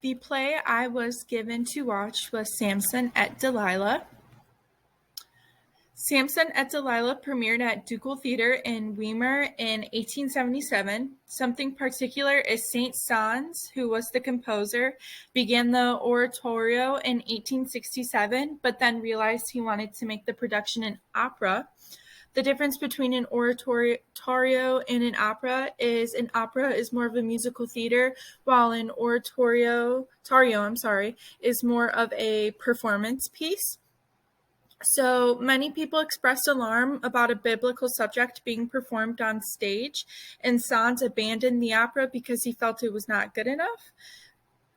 The play I was given to watch was Samson et Dalila. Samson et Dalila premiered at Ducal Theatre in Weimar in 1877. Something particular is Saint Saëns, who was the composer, began the oratorio in 1867, but then realized he wanted to make the production an opera. The difference between an oratorio and an opera is more of a musical theater, while an oratorio is more of a performance piece. So many people expressed alarm about a biblical subject being performed on stage, and Saëns abandoned the opera because he felt it was not good enough.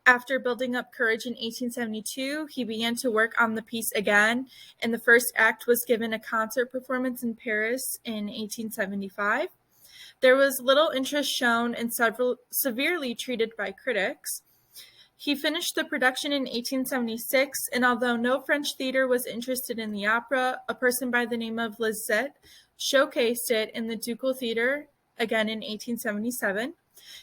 After building up courage in 1872, he began to work on the piece again, and the first act was given a concert performance in Paris in 1875. There was little interest shown and severely treated by critics. He finished the production in 1876, and although no French theater was interested in the opera, a person by the name of Lisette showcased it in the Ducal Theatre, again in 1877.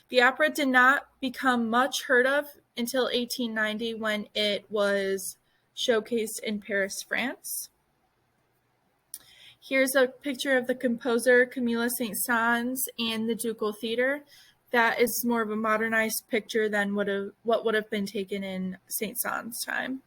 The opera did not become much heard of until 1890 when it was showcased in Paris, France. Here's a picture of the composer Camille Saint-Saëns and the Ducal Theatre. That is more of a modernized picture than what would have been taken in Saint-Saëns' time.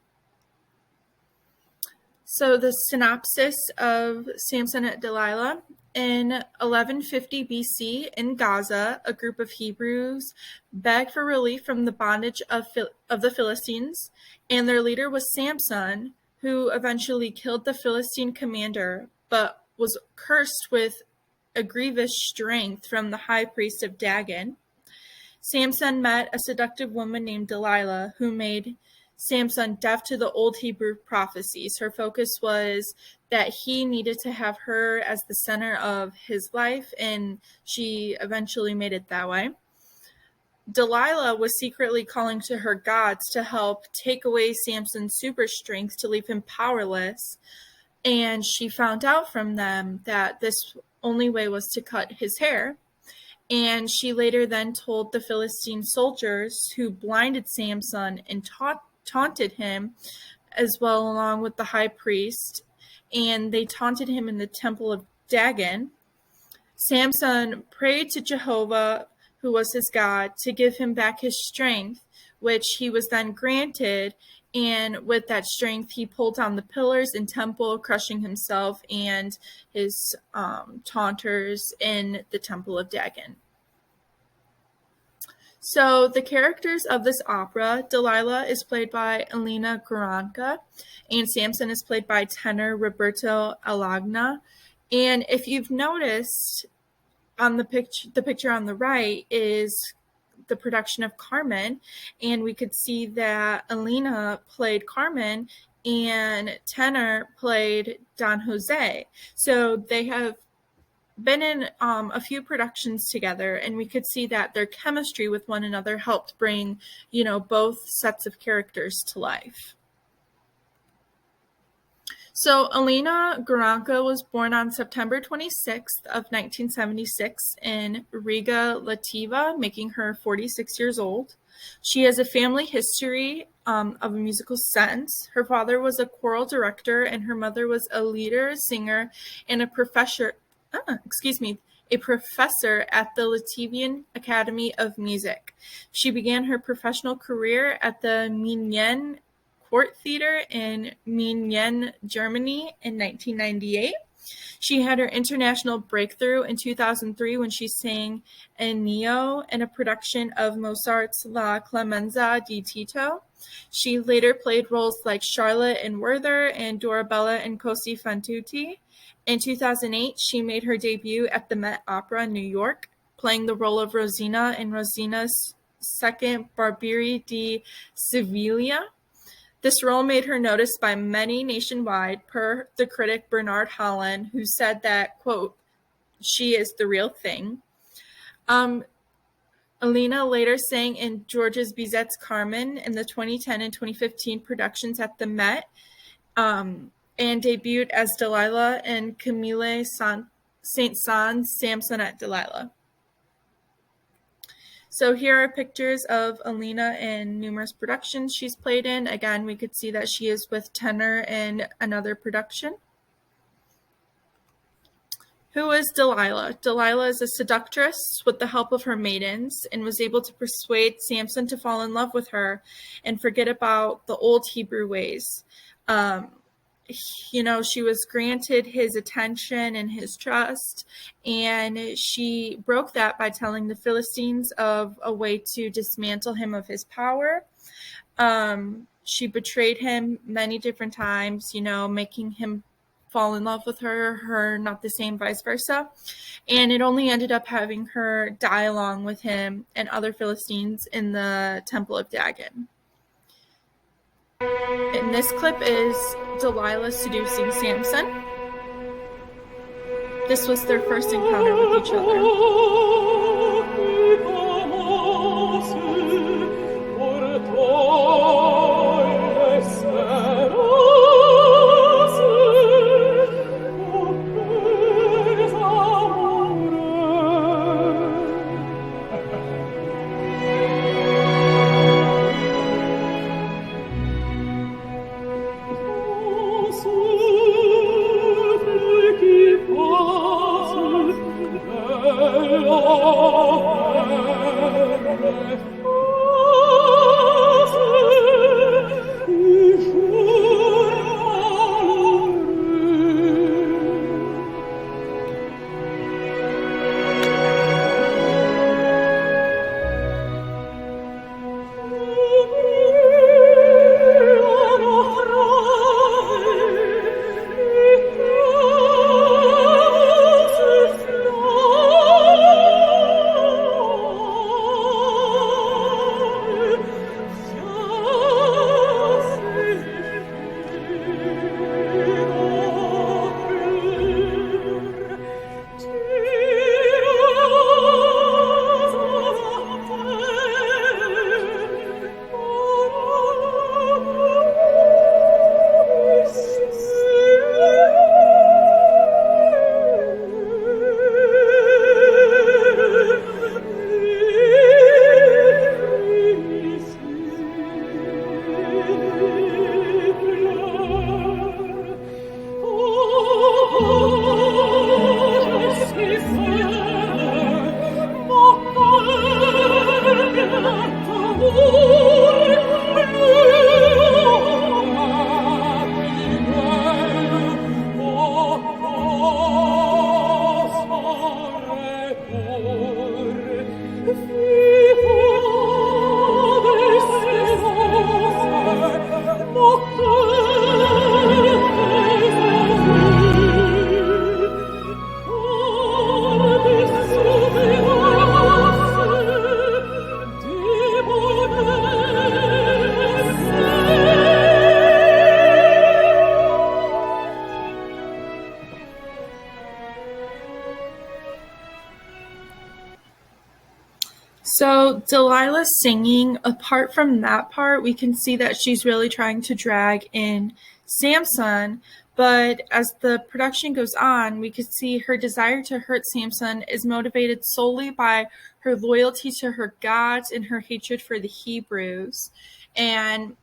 So the synopsis of Samson et Dalila. In 1150 BC, in Gaza, a group of Hebrews begged for relief from the bondage of the Philistines, and their leader was Samson, who eventually killed the Philistine commander, but was cursed with a grievous strength from the high priest of Dagon. Samson met a seductive woman named Dalila, who made Samson deaf to the old Hebrew prophecies. Her focus was that he needed to have her as the center of his life, and she eventually made it that way. Dalila was secretly calling to her gods to help take away Samson's super strength to leave him powerless, and she found out from them that this only way was to cut his hair. And she later then told the Philistine soldiers, who blinded Samson and taunted him, as well along with the high priest, and they taunted him in the temple of Dagon. Samson prayed to Jehovah, who was his God, to give him back his strength, which he was then granted, and with that strength he pulled down the pillars in temple, crushing himself and his taunters in the temple of Dagon. So the characters of this opera, Dalila is played by Elena Garanca, and Samson is played by tenor Roberto Alagna. And if you've noticed, on the picture on the right is the production of Carmen, and we could see that Elena played Carmen and tenor played Don Jose. So they have been in a few productions together, and we could see that their chemistry with one another helped bring, both sets of characters to life. So Elena Garanca was born on September 26th of 1976 in Riga, Latvia, making her 46 years old. She has a family history of a musical sense. Her father was a choral director, and her mother was a leader, singer, and a professor at the Latvian Academy of Music. She began her professional career at the München Court Theater in München, Germany in 1998. She had her international breakthrough in 2003 when she sang Ennio in a production of Mozart's La Clemenza di Tito. She later played roles like Charlotte in Werther and Dorabella in Cosi fan tutte. In 2008, she made her debut at the Met Opera in New York, playing the role of Rosina in Rosina's second Barbieri di Siviglia. This role made her noticed by many nationwide, per the critic Bernard Holland, who said that, quote, she is the real thing. Elena later sang in Georges Bizet's Carmen in the 2010 and 2015 productions at the Met, and debuted as Dalila in Camille Saint-Saëns' Samson et Dalila. So here are pictures of Alina in numerous productions she's played in. Again, we could see that she is with tenor in another production. Who is Dalila? Dalila is a seductress with the help of her maidens and was able to persuade Samson to fall in love with her and forget about the old Hebrew ways. She was granted his attention and his trust, and she broke that by telling the Philistines of a way to dismantle him of his power. She betrayed him many different times, making him fall in love with her not the same, vice versa. And it only ended up having her die along with him and other Philistines in the Temple of Dagon. And this clip is Delilah seducing Samson. This was their first encounter with each other. So Delilah's singing, apart from that part, we can see that she's really trying to drag in Samson. But as the production goes on, we could see her desire to hurt Samson is motivated solely by her loyalty to her gods and her hatred for the Hebrews. And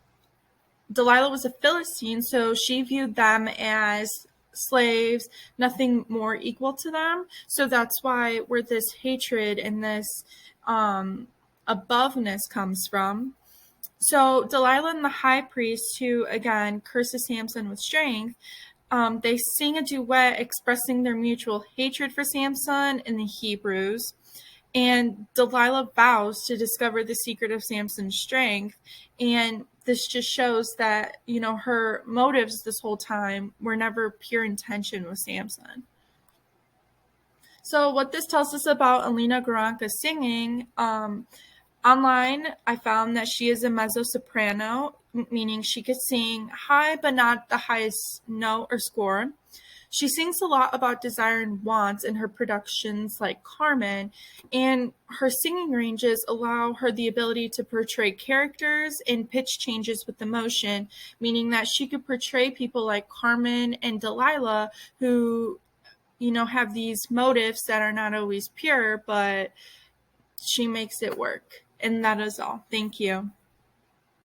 Delilah was a Philistine, so she viewed them as slaves, nothing more equal to them. So that's where this hatred and this aboveness comes from. So Delilah and the high priest, who again curses Samson with strength, they sing a duet expressing their mutual hatred for Samson and the Hebrews. And Delilah vows to discover the secret of Samson's strength. And this just shows that, her motives this whole time were never pure intention with Samson. So what this tells us about Alina Garanka's singing, online I found that she is a mezzo-soprano, meaning she could sing high but not the highest note or score. She sings a lot about desire and wants in her productions like Carmen, and her singing ranges allow her the ability to portray characters and pitch changes with emotion, meaning that she could portray people like Carmen and Dalila who, have these motives that are not always pure, but she makes it work. And that is all. Thank you.